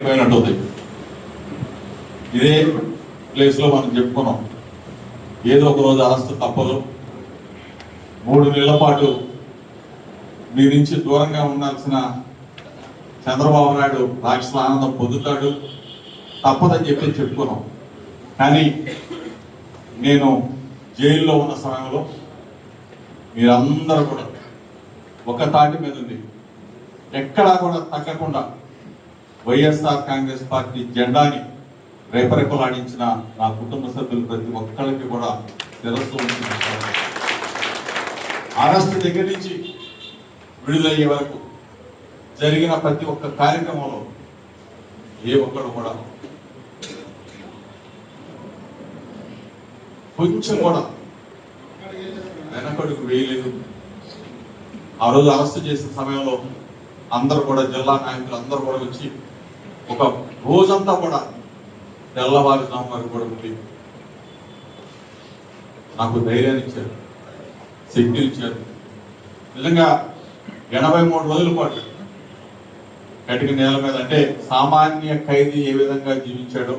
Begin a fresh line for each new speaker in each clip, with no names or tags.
పోయినట్టుంది. ఇదే ప్లేస్లో మనం చెప్పుకున్నాం, ఏదో ఒక రోజు అరెస్ట్ తప్పదు, 3 నెలల పాటు మీ నుంచి దూరంగా ఉండాల్సిన చంద్రబాబు నాయుడు రాక్షసుల ఆనందం పొందుతాడు, తప్పదని చెప్పి చెప్పుకున్నాం. కానీ నేను జైల్లో ఉన్న సమయంలో మీరందరూ కూడా ఒక తాటి మీద ఉంది, ఎక్కడా కూడా తగ్గకుండా వైఎస్ఆర్ కాంగ్రెస్ పార్టీ జెండాని రేపరేపలాడించిన నా కుటుంబ సభ్యులు ప్రతి ఒక్కరికి కూడా శిరస్సు అరెస్ట్ దగ్గర నుంచి విడుదలయ్యే వరకు జరిగిన ప్రతి ఒక్క కార్యక్రమంలో ఏ ఒక్కడు కూడా కొంచెం కూడా వెనకడుగు వేయలేదు. ఆ రోజు అరెస్ట్ చేసిన సమయంలో అందరూ కూడా జిల్లా నాయకులు అందరూ కూడా వచ్చి ఒక రోజంతా కూడా తెల్లవారుజాము వరకు కూడా ఉండి నాకు ధైర్యాన్ని ఇచ్చారు, శక్తి ఇచ్చారు. నిజంగా 83 రోజుల పాటు కటిక నేల మీద, అంటే సామాన్య ఖైదీ ఏ విధంగా జీవించాడో,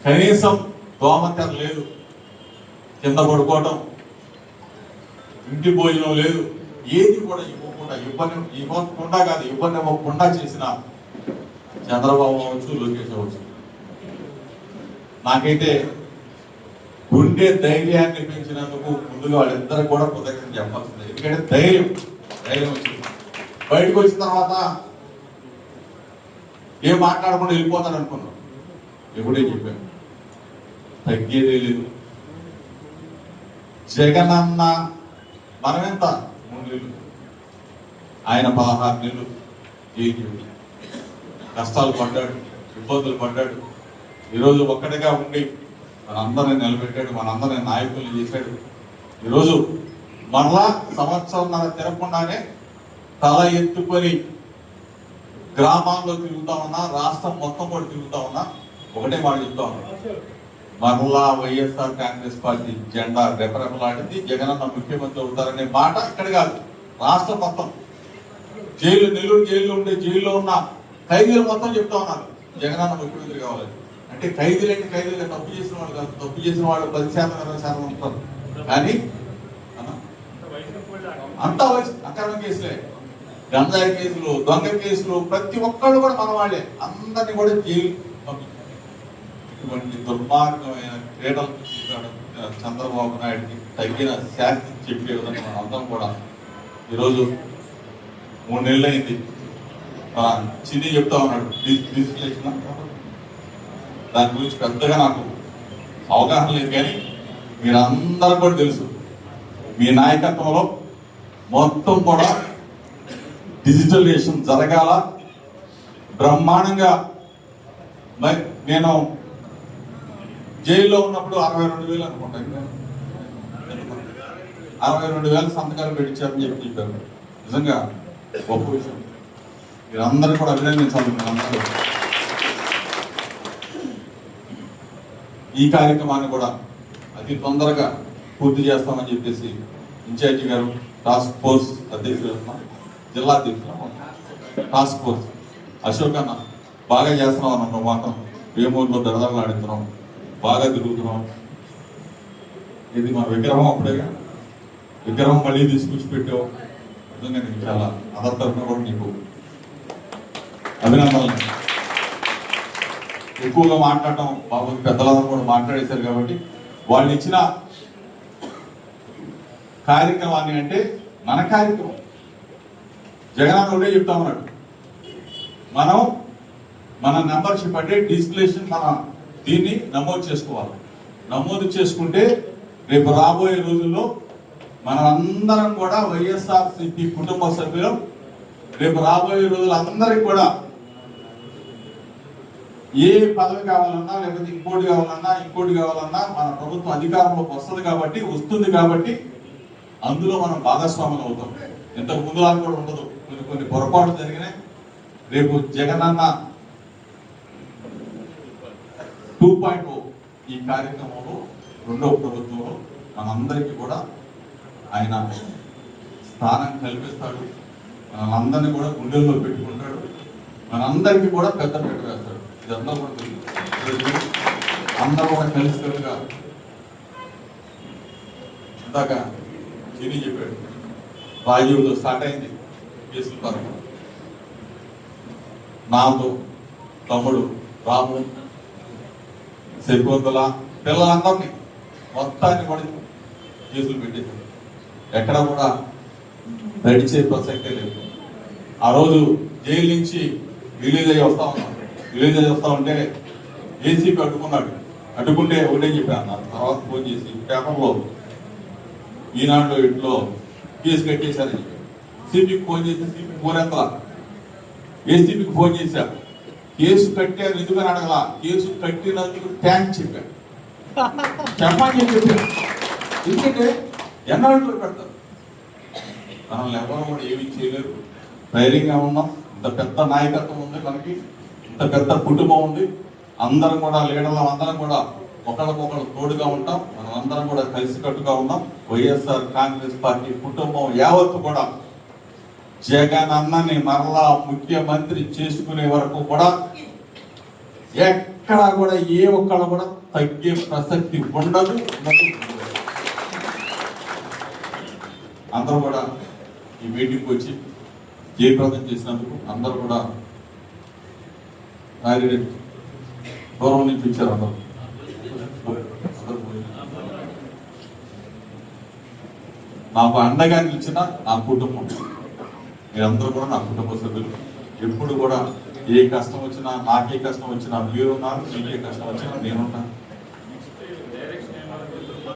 కనీసం దోమతెర లేదు, కింద పడుకోవటం, ఇంటి భోజనం లేదు, ఏది కూడా ఇవ్వకుండా చేసిన చంద్రబాబు అవచ్చు, లోకేష్ అవచ్చు. నాకైతే గుండె ధైర్యాన్ని పెంచినందుకు ముందుగా వాళ్ళిద్దరు కూడా కృతజ్ఞత చెప్పాల్సిందే. ఎందుకంటే ధైర్యం వచ్చింది. బయటకు వచ్చిన తర్వాత ఏం మాట్లాడకుండా వెళ్ళిపోతాడు అనుకున్నాం, ఎప్పుడే చెప్పాను, తగ్గేదే లేదు. జగనన్న మనమెంత 3 నెలలు, ఆయన 16 నెలలు జైలు, కష్టాలు పడ్డాడు, ఇబ్బందులు పడ్డాడు. ఈరోజు ఒక్కడిగా ఉండి మనందరినీ నిలబెట్టాడు, మనందరినీ నాయకులు చేశాడు. ఈరోజు మరలా సంవత్సరంన్నర తిరగకుండానే తల ఎత్తుకొని గ్రామాల్లో తిరుగుతా ఉన్నా, రాష్ట్రం మొత్తం కూడా తిరుగుతా ఉన్నా, ఒకటే మాట చెప్తా ఉన్నా, మరలా వైఎస్ఆర్ కాంగ్రెస్ పార్టీ జెండా రెపరెపలాడింది, జగనన్న ముఖ్యమంత్రి అవుతారనే మాట ఇక్కడ కాదు, రాష్ట్రం మొత్తం. నెల్లూరు జైల్లో ఉండే, జైల్లో ఉన్న ఖైదీలు మొత్తం చెప్తా ఉన్నారు జగనన్న ముఖ్యమంత్రి కావాలని. అంటే ఖైదీలు తప్పు చేసిన వాళ్ళు కాదు, తప్పు చేసిన వాళ్ళు 10% 20% ఉంటారు. కానీ అంతా అక్రమ కేసులే, గంజాయి కేసులు, దొంగ కేసులు, ప్రతి ఒక్కళ్ళు కూడా మన వాళ్ళే, అందరినీ కూడా జైలు పంపించారు. ఇటువంటి దుర్మార్గమైన క్రీడలు చంద్రబాబు నాయుడికి తగిన శాస్తి చెప్పే విధంగా మన అందరం కూడా ఈరోజు 3 నెలలు అయింది. చిన్ని చెప్తా ఉన్నాడు డిజిటలైజేషన్, దాని గురించి పెద్దగా నాకు అవగాహన లేదు. కానీ మీరందరూ కూడా తెలుసు, మీ నాయకత్వంలో మొత్తం కూడా డిజిటలైజేషన్ జరగాల, బ్రహ్మాండంగా. నేను జైల్లో ఉన్నప్పుడు 62,000 అనుకుంటా, 62,000 సంతకాలు పెట్టించారని చెప్పారు. నిజంగా గొప్ప విషయం, మీరందరూ కూడా అభినందించాలి. మీరందరూ ఈ కార్యక్రమాన్ని కూడా అతి తొందరగా పూర్తి చేస్తామని చెప్పేసి ఇన్ఛార్జి గారు, టాస్క్ ఫోర్స్ అధ్యక్షుడు, జిల్లా అధ్యక్షుడు టాస్క్ ఫోర్స్ అశోక్ అన్న, బాగా చేస్తున్నాం అన్న మాత్రం. వేమూరులో దడదడలాడుతున్నాం, బాగా తిరుగుతున్నాం. ఇది మన విగ్రహం, అప్పుడేగా విగ్రహం మళ్ళీ తీసుకొచ్చి పెట్టావు. నిజంగా నీకు చాలా అందరి తరఫున కూడా నీకు అభినందనలు. ఎక్కువగా మాట్లాడటం బాబు పెద్దలందరూ కూడా మాట్లాడేశారు కాబట్టి వాళ్ళు ఇచ్చిన కార్యక్రమాన్ని, అంటే మన కార్యక్రమం జగన్ ఒకటే చెప్తా ఉన్నాడు, మనం మన మెంబర్షిప్ అంటే డిజిటలైజేషన్ మన దీన్ని నమోదు చేసుకోవాలి. నమోదు చేసుకుంటే రేపు రాబోయే రోజుల్లో మనం అందరం కూడా వైఎస్ఆర్సీపీ కుటుంబ సభ్యులు, రేపు రాబోయే రోజులు అందరికి కూడా ఏ పదవి కావాలన్నా, లేకపోతే ఇంకోటి కావాలన్నా మన ప్రభుత్వం అధికారంలోకి వస్తుంది కాబట్టి అందులో మనం భాగస్వాములు అవుతాం. ఇంతకు ముందు లాగా కూడా ఉండదు, కొన్ని పొరపాట్లు జరిగినాయి. రేపు జగనన్న 2.0 ఈ కార్యక్రమంలో, 2వ ప్రభుత్వంలో మనందరికీ కూడా ఆయన స్థానం కల్పిస్తాడు. మనందరినీ కూడా గుండెల్లో పెట్టుకుంటాడు. మనందరికీ కూడా పెద్ద పీట వేస్తాడు. ఇది అందరూ కూడా తెలుసు. అందరూ కూడా కలిసికట్టుగా ఇందాక చిని చెప్పాడు, రాజీవ్లో స్టార్ట్ అయింది కేసుల పరంగా. నాతో తమ్ముడు రాము, శకుంతల పిల్లలందరినీ మొత్తాన్ని కూడా కేసులు పెట్టేశారు. ఎక్కడ కూడా నడిచే ప్రసక్తే లేదు. ఆ రోజు జైలు నుంచి రిలీజ్ అయ్యి వస్తా ఉంటే ఏసీపీ అడ్డుకుంటే ఒకటే చెప్పాను. తర్వాత ఫోన్ చేసి పేపర్లో ఈనాడులో ఇంట్లో కేసు కట్టేశారని చెప్పాను. సిపికి ఫోన్ చేసి సిపి పోరెంతలా ఏసీపీకి ఫోన్ చేశా, కేసు కట్టారు ఎందుకని అడగలా, కేసు కట్టినందుకు థ్యాంక్స్ చెప్పాను. చెప్పని చెప్పాను. ఎందుకంటే ఎన్నాళ్ళు పెడతారు, మనల్ని ఎవరు కూడా ఏమీ చేయలేరు. ధైర్యంగా ఉన్నాం. ఇంత పెద్ద నాయకత్వం ఉంది మనకి, ఇంత పెద్ద కుటుంబం ఉంది. అందరం కూడా లీడర్లు అందరం కూడా ఒకరికొకరు తోడుగా ఉంటాం. మనం అందరం కూడా కలిసికట్టుగా ఉన్నాం. వైఎస్ఆర్ కాంగ్రెస్ పార్టీ కుటుంబం యావత్తు కూడా జగన్ అన్నని మరలా ముఖ్యమంత్రి చేసుకునే వరకు కూడా ఎక్కడ కూడా ఏ ఒక్కళ్ళు కూడా తగ్గే ప్రసక్తి ఉండదు. అందరూ కూడా ఈ మీటింగ్కి వచ్చి జయప్రదం చేసినందుకు అందరూ కూడా దూరం నుంచి వచ్చారు. అందరూ నాకు అండగా నిలిచిన నా కుటుంబం, మీరందరూ కూడా నా కుటుంబ సభ్యులు. ఎప్పుడు కూడా ఏ కష్టం వచ్చినా, నాకే కష్టం వచ్చినా మీరున్నారు, మీకే కష్టం వచ్చినా నేనున్నాను.